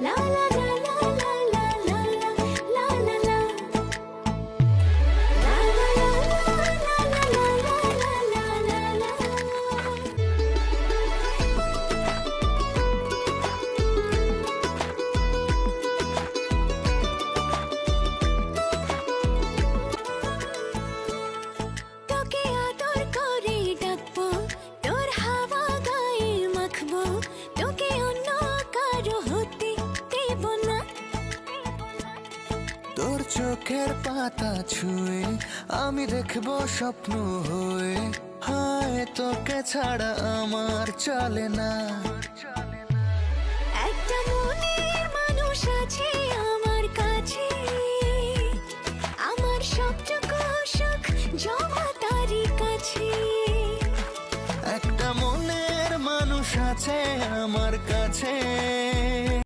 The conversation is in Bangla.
লা লা লা লা লা লা লা লা লা লা তোকে আদর করে ডাকবো, তোর হাওয়া গায়ে মাখবো, তোকে অন্য কারো হতে দেব না। তোর চোখের পাতা ছুঁয়ে আমি দেখবো স্বপ্ন হয়ে, হায় তোকে ছাড়া আমার চলে না। একটা মনের মানুষ আছে আমার কাছে, আমার সবটুকু সুখ জমা তারই কাছে। একটা মনের মানুষ আছে আমার কাছে,